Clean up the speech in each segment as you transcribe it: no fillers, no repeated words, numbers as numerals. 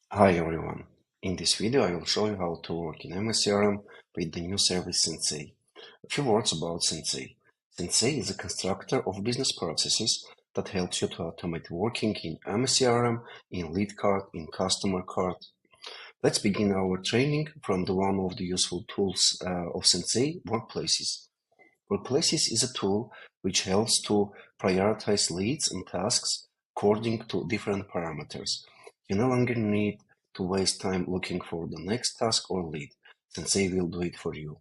Hi everyone. In this video I will show you how to work in MS CRM with the new service Sensei. A few words about Sensei. Sensei is a constructor of business processes that helps you to automate working in MS CRM, in lead card, in customer card. Let's begin our training from one of the useful tools of Sensei, Workplaces. Workplaces is a tool which helps to prioritize leads and tasks according to different parameters. You no longer need to waste time looking for the next task or lead. Sensei will do it for you.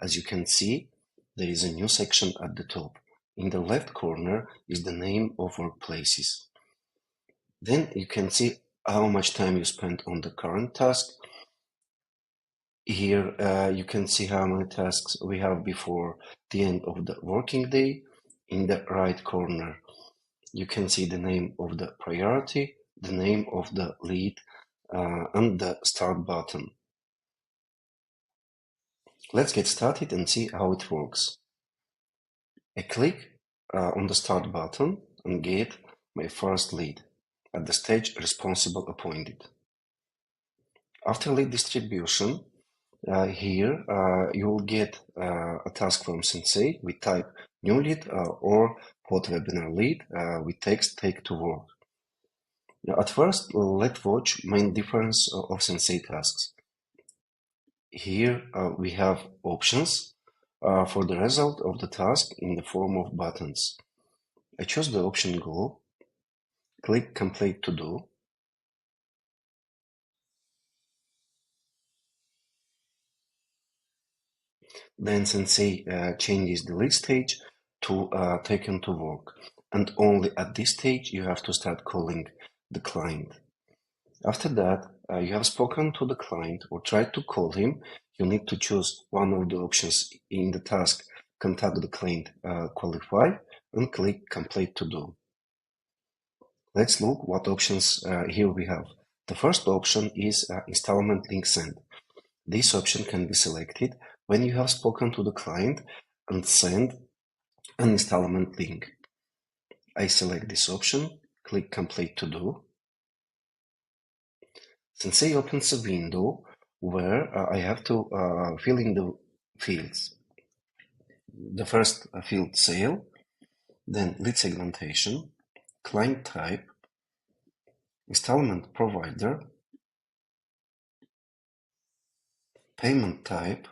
As you can see, there is a new section at the top. In the left corner is the name of Workplaces. Then you can see how much time you spent on the current task. Here you can see how many tasks we have before the end of the working day. In the right corner, you can see the name of the priority, the name of the lead, and the start button. Let's get started and see how it works. I click on the start button and get my first lead at the stage responsible appointed. After lead distribution, here you will get a task from Sensei. We type new lead or hot webinar lead with text take to work. Now, at first, let's watch main difference of Sensei tasks. Here we have options for the result of the task in the form of buttons. I choose the option Go, click Complete to Do. Then Sensei changes the lead stage to taken to work. And only at this stage you have to start calling the client. After that, you have spoken to the client or tried to call him. You need to choose one of the options in the task, contact the client, qualify, and click Complete to Do. Let's look what options here we have. The first option is installment link send. This option can be selected when you have spoken to the client and send an installment link. I select this option, click Complete to Do. Sensei opens a window where I have to fill in the fields. The first field, sale, then lead segmentation, client type, installment provider, payment type,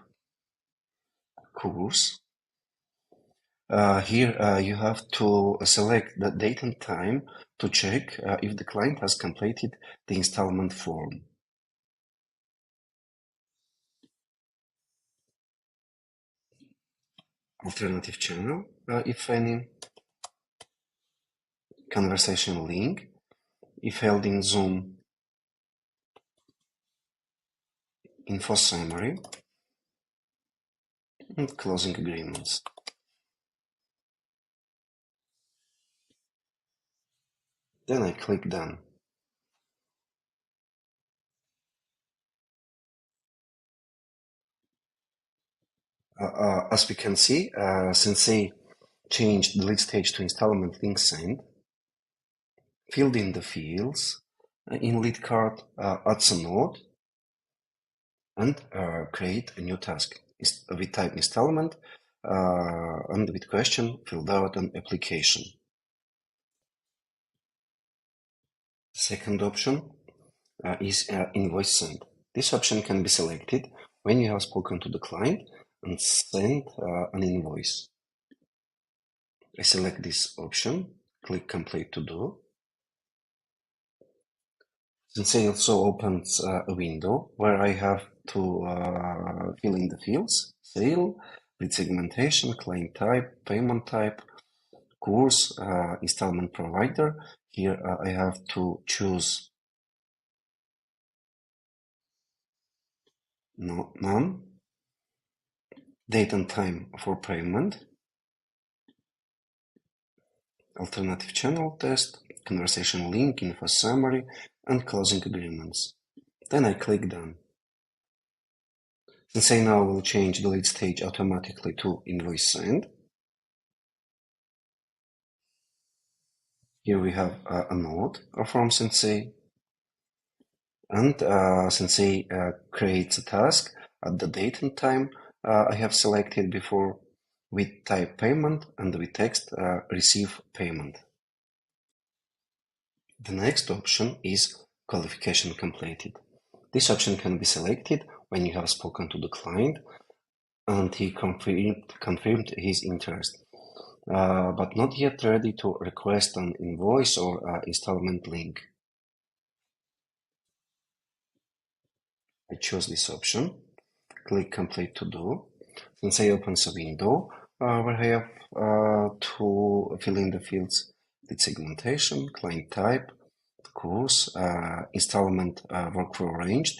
course. Here you have to select the date and time to check if the client has completed the installment form. Alternative channel, if any. Conversation link, if held in Zoom. Info summary, and closing agreements. Then I click Done. As we can see, Sensei changed the lead stage to installment link send, filled in the fields in lead card, adds a node, and create a new task. We type installment and with question filled out an application. Second option is invoice send. This option can be selected when you have spoken to the client and send an invoice. I select this option, click Complete to Do. Sensei also opens a window where I have to fill in the fields, sale, lead segmentation, client type, payment type, course, installment provider. Here I have to choose none, date and time for payment, alternative channel test, conversation link, info summary, and closing agreements. Then I click Done. Sensei now will change the lead stage automatically to invoice send. Here we have a node from Sensei. And Sensei creates a task at the date and time I have selected before. We type payment and we text receive payment. The next option is qualification completed. This option can be selected when you have spoken to the client and he confirmed his interest, but not yet ready to request an invoice or installment link. I choose this option, click complete to do. Sensei opens a window where I have to fill in the fields: lead segmentation, client type, course, installment workflow arranged,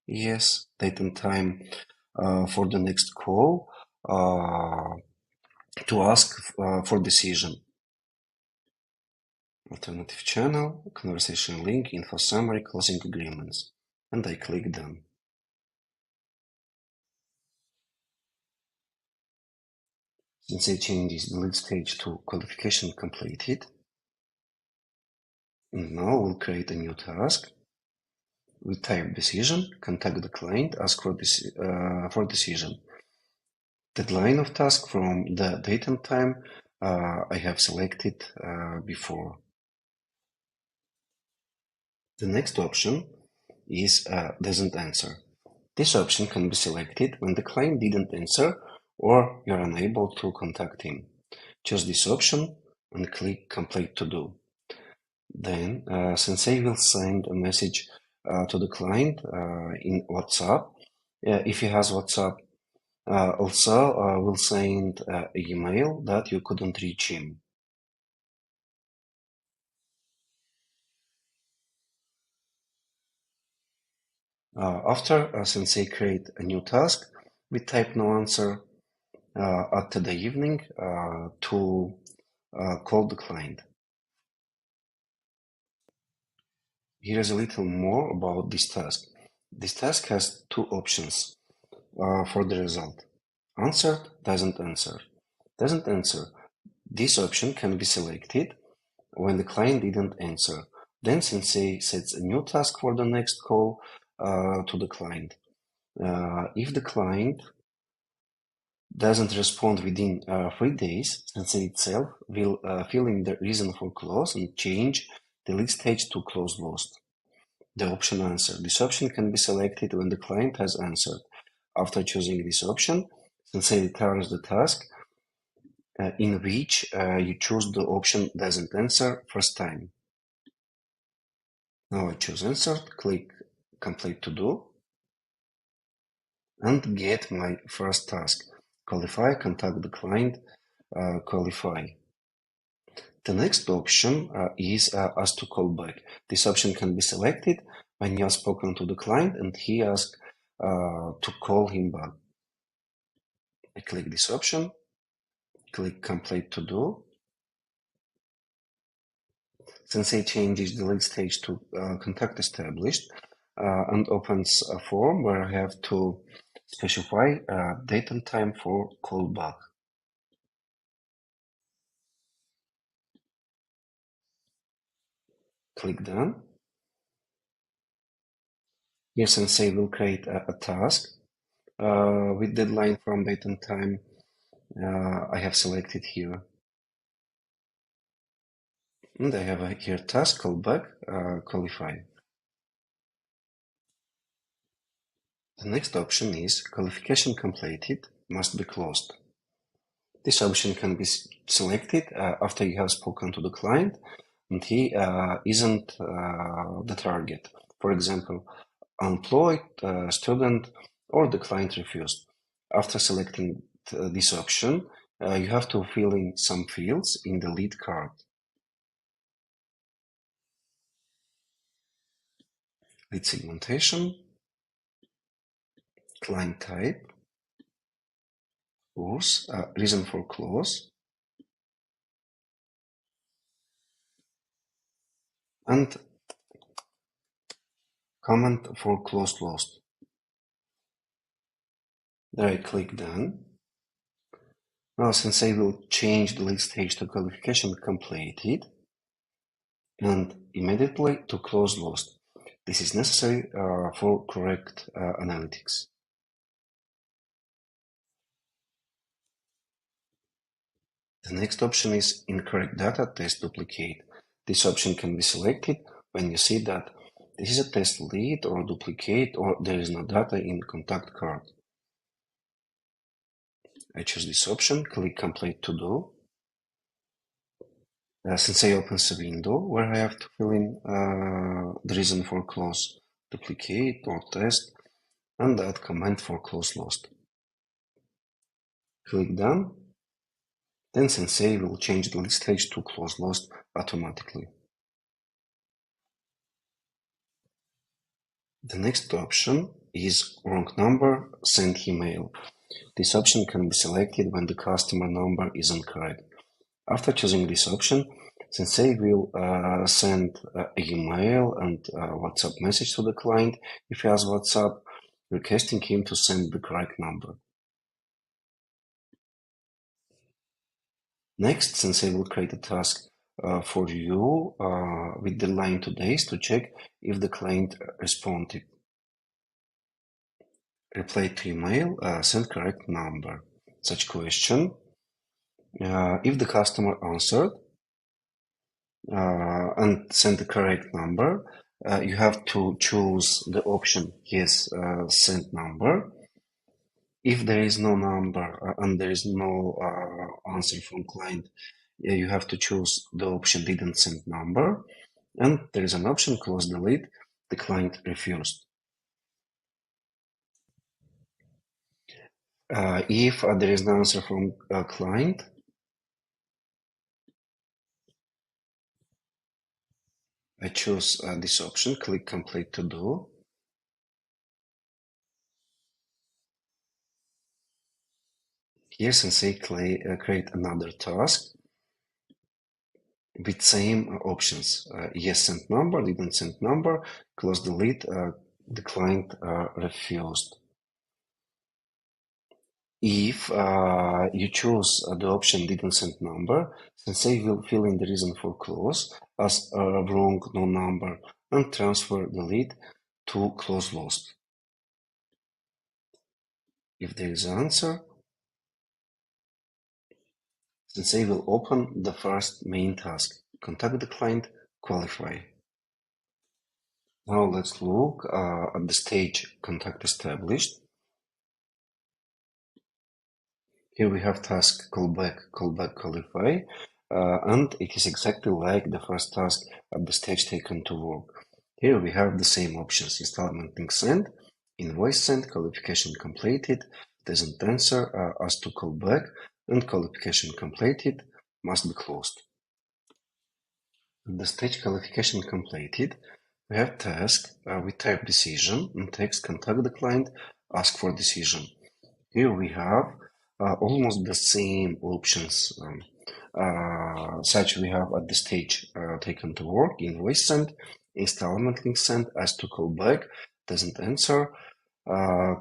yes, date and time for the next call, to ask for decision. Alternative channel, conversation link, info summary, closing agreements, and I click done. Since I changes the lead stage to qualification completed, and now we'll create a new task. We type decision, contact the client, ask for decision. Deadline of task from the date and time I have selected before. The next option is doesn't answer. This option can be selected when the client didn't answer or you're unable to contact him. Choose this option and click complete to do. Then Sensei will send a message to the client in WhatsApp if he has WhatsApp. Also, will send an email that you couldn't reach him. After Sensei create a new task, we type no answer at the evening to call the client. Here is a little more about this task. This task has two options for the result: answered, doesn't answer. Doesn't answer. This option can be selected when the client didn't answer. Then Sensei sets a new task for the next call to the client. If the client doesn't respond within 3 days, Sensei itself will fill in the reason for close and change the lead stage to close lost. The option answer. This option can be selected when the client has answered. After choosing this option, Sensei returns the task in which you choose the option doesn't answer first time. Now I choose answered, click complete to do, and get my first task. Qualify, contact the client, qualify. The next option is ask to call back. This option can be selected when you have spoken to the client and he asks to call him back. I click this option, click complete to do. Sensei changes the lead stage to contact established and opens a form where I have to specify date and time for callback. Click done. Here Sensei will create a task with deadline from date and time I have selected here. And I have here task callback qualify. The next option is qualification completed, must be closed. This option can be selected after you have spoken to the client and he isn't the target. For example, unemployed, student, or the client refused. After selecting this option, you have to fill in some fields in the lead card. Lead segmentation, client type, course, reason for close, and comment for closed lost. There I click done. Now Sensei will change the lead stage to qualification completed and immediately to close lost. This is necessary for correct analytics. The next option is incorrect data test duplicate. This option can be selected when you see that this is a test lead or duplicate or there is no data in contact card. I choose this option, click complete to do. Sensei opens a window where I have to fill in the reason for clause duplicate or test and add comment for clause lost. Click done. Then Sensei will change the list stage to clause lost automatically. The next option is wrong number, send email. This option can be selected when the customer number is incorrect. After choosing this option, Sensei will send an email and WhatsApp message to the client if he has WhatsApp, requesting him to send the correct number. Next, Sensei will create a task for you with deadline 2 days to check if the client responded. Reply to email, send correct number. Such question. If the customer answered and send the correct number, you have to choose the option yes, send number. If there is no number and there is no answer from client, you have to choose the option didn't send number, and there is an option close delete, the client refused. If there is no answer from a client, I choose this option, click complete to do. Here Sensei create another task with same options. Yes, send number, didn't send number, close delete, the client refused. If you choose the option didn't send number, Sensei will fill in the reason for close as wrong, no number, and transfer the lead to close lost. If there is an answer, Sensei will open the first main task, contact the client, qualify. Now let's look at the stage contact established. Here we have task callback, qualify, and it is exactly like the first task at the stage taken to work. Here we have the same options, installment link sent, invoice sent, qualification completed, doesn't answer, ask to call back, and qualification completed must be closed. At the stage qualification completed, we have task, we type decision, and text contact the client, ask for decision. Here we have almost the same options, such we have at the stage taken to work, invoice sent, installment link sent, ask to call back, doesn't answer,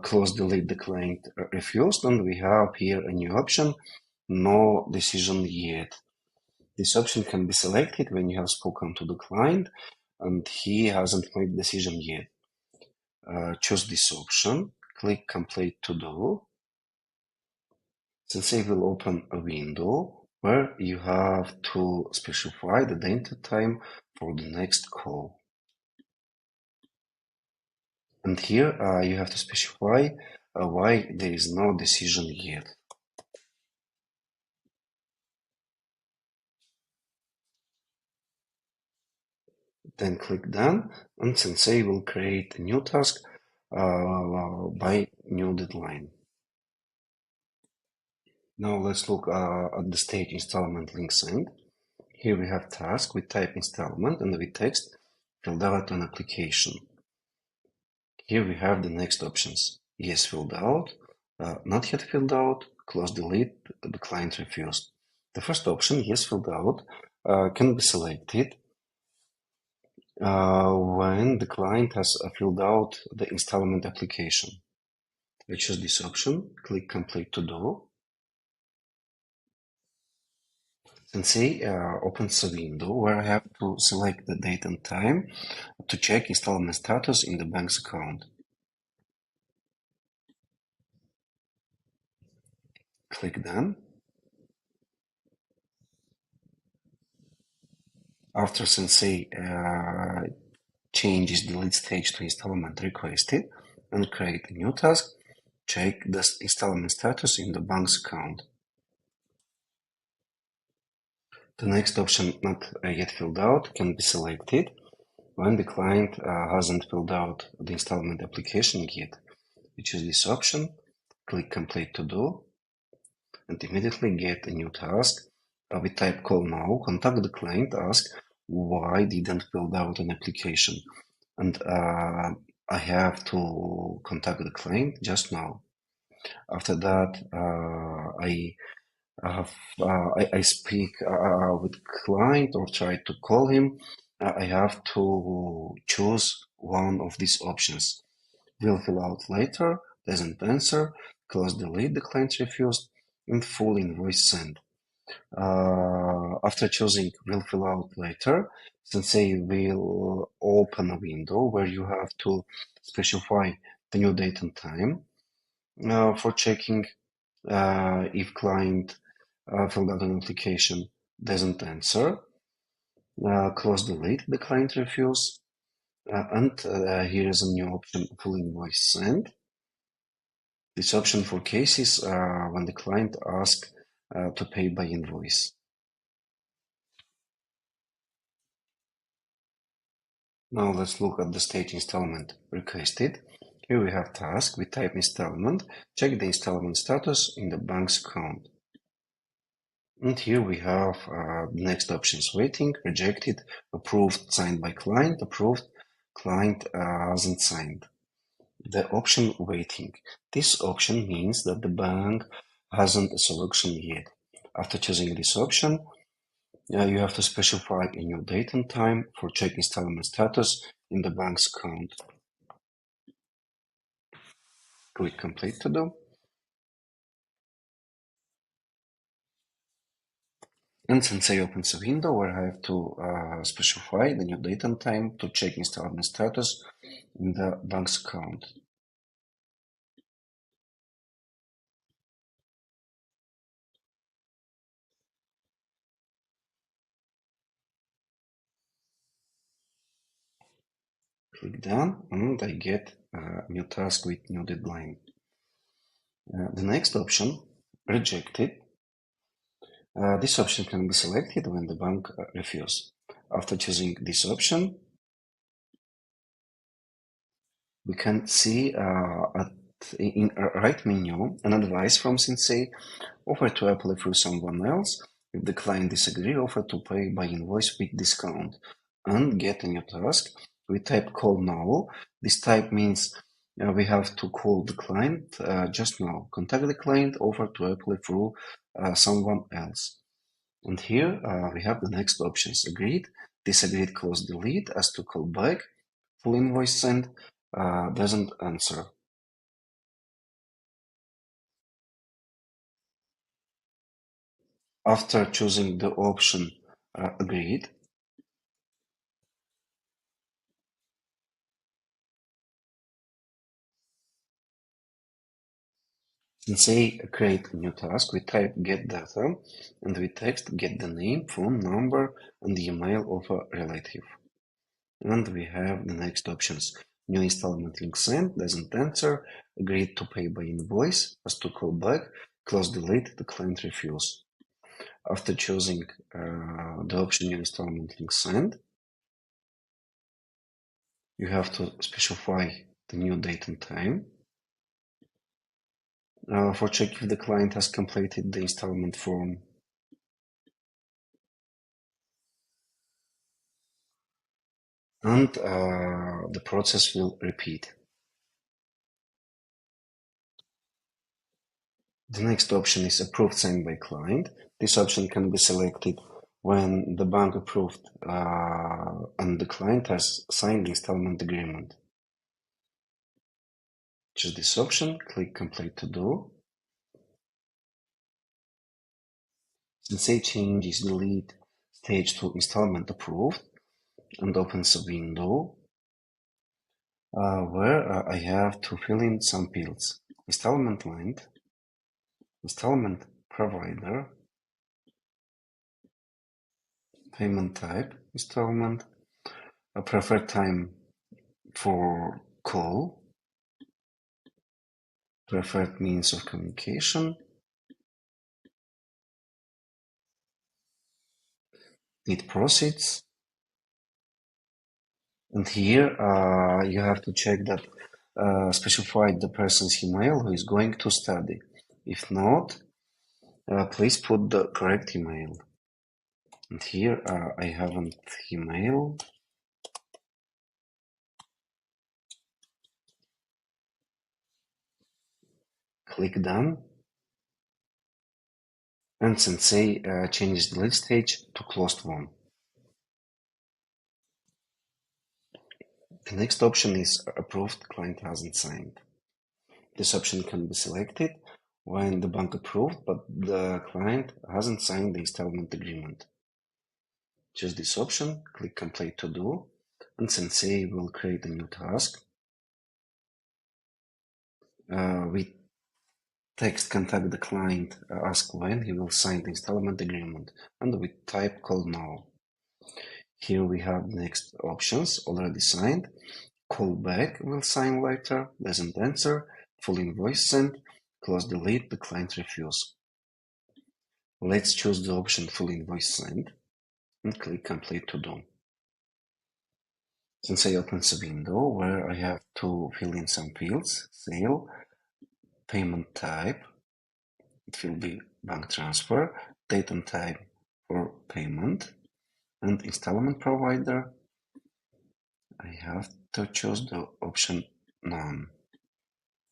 close delete the client refused, and we have here a new option, no decision yet. This option can be selected when you have spoken to the client and he hasn't made decision yet. Choose this option, click complete to do. Sensei will open a window where you have to specify the date and time for the next call. And here you have to specify why there is no decision yet. Then click done, and Sensei will create a new task by new deadline. Now let's look at the stage installment link sent. Here we have task, we type installment and we text filled out an application. Here we have the next options. Yes, filled out, not yet filled out, close delete, the client refused. The first option, yes, filled out, can be selected when the client has filled out the installment application. I choose this option, click complete to do. Sensei opens a window where I have to select the date and time to check installment status in the bank's account. Click Done. After Sensei changes the lead stage to installment requested and create a new task, check the installment status in the bank's account. The next option, not yet filled out, can be selected when the client hasn't filled out the installment application yet. We choose this option, click Complete To Do, and immediately get a new task. We type Call Now, contact the client, ask why didn't fill out an application, and I have to contact the client just now. After that, I speak with client or try to call him. I have to choose one of these options. Will fill out later, doesn't answer, close delete, the client refused, and full invoice sent. After choosing will fill out later, Sensei will open a window where you have to specify the new date and time for checking if client filled out an application doesn't answer. Close delete, the client refuse, and here is a new option, full invoice sent. This option for cases when the client asks to pay by invoice. Now let's look at the stage installment requested. Here we have task, we type installment, check the installment status in the bank's account. And here we have the next options, waiting, rejected, approved, signed by client, approved, client hasn't signed. The option waiting. This option means that the bank hasn't a solution yet. After choosing this option, you have to specify a new date and time for check installment status in the bank's account. Click Complete To Do. And Sensei opens a window where I have to specify the new date and time to check installment status in the bank's account. Click Done, and I get a new task with new deadline. The next option, Rejected. This option can be selected when the bank refuses. After choosing this option, we can see in right menu an advice from Sensei, offer to apply through someone else. If the client disagrees, offer to pay by invoice with discount. And get a new task. We type call now. This type means we have to call the client just now. Contact the client, offer to apply through someone else. And here we have the next options. Agreed, disagreed, close delete, as to call back, full invoice sent, doesn't answer. After choosing the option agreed, Sensei create a new task. We type get data and we text get the name, phone number, and the email of a relative. And we have the next options. New installment link sent, doesn't answer, agreed to pay by invoice, as to call back, close delete, the client refuse. After choosing the option new installment link sent, you have to specify the new date and time. For check if the client has completed the installment form. And the process will repeat. The next option is approved signed by client. This option can be selected when the bank approved and the client has signed the installment agreement. Choose this option, click Complete To Do. Sensei changes the lead stage to installment approved and opens a window where I have to fill in some fields. Installment length, installment provider, payment type, installment, a preferred time for call, preferred means of communication, need proceeds, and here you have to check that specify the person's email who is going to study. If not, please put the correct email. And here I haven't email. Click done. And Sensei changes the lead stage to closed one. The next option is approved client hasn't signed. This option can be selected when the bank approved, but the client hasn't signed the installment agreement. Choose this option, click complete to do, and Sensei will create a new task. With text contact the client, ask when he will sign the installment agreement, and with type call now. Here we have next options already signed. Call back will sign later, doesn't answer, full invoice sent, close the lead, the client refuse. Let's choose the option full invoice sent and click complete to do. Sensei opens a window where I have to fill in some fields, sale, payment type, it will be bank transfer, date and time for payment, and installment provider. I have to choose the option none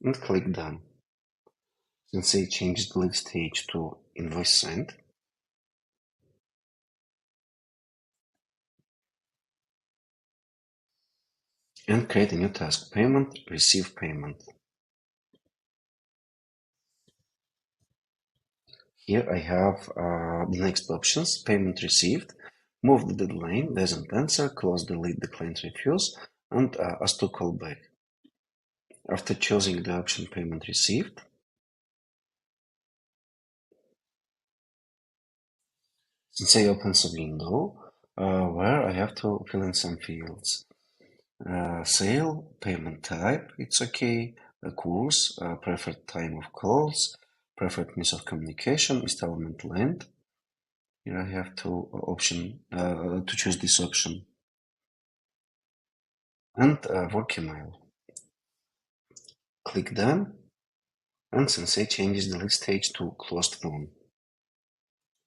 and click done. Sensei changed the lead stage to invoice sent. And create a new task, payment, receive payment. Here I have the next options, payment received, move the deadline, doesn't answer, close the lead, the client refuse, and ask to call back. After choosing the option payment received, Sensei opens a window where I have to fill in some fields. Sale, payment type, it's okay, course, preferred time of calls, preferred means of communication, installment length. Here I have to choose this option. And work email. Click done, and Sensei changes the lead stage to closed one.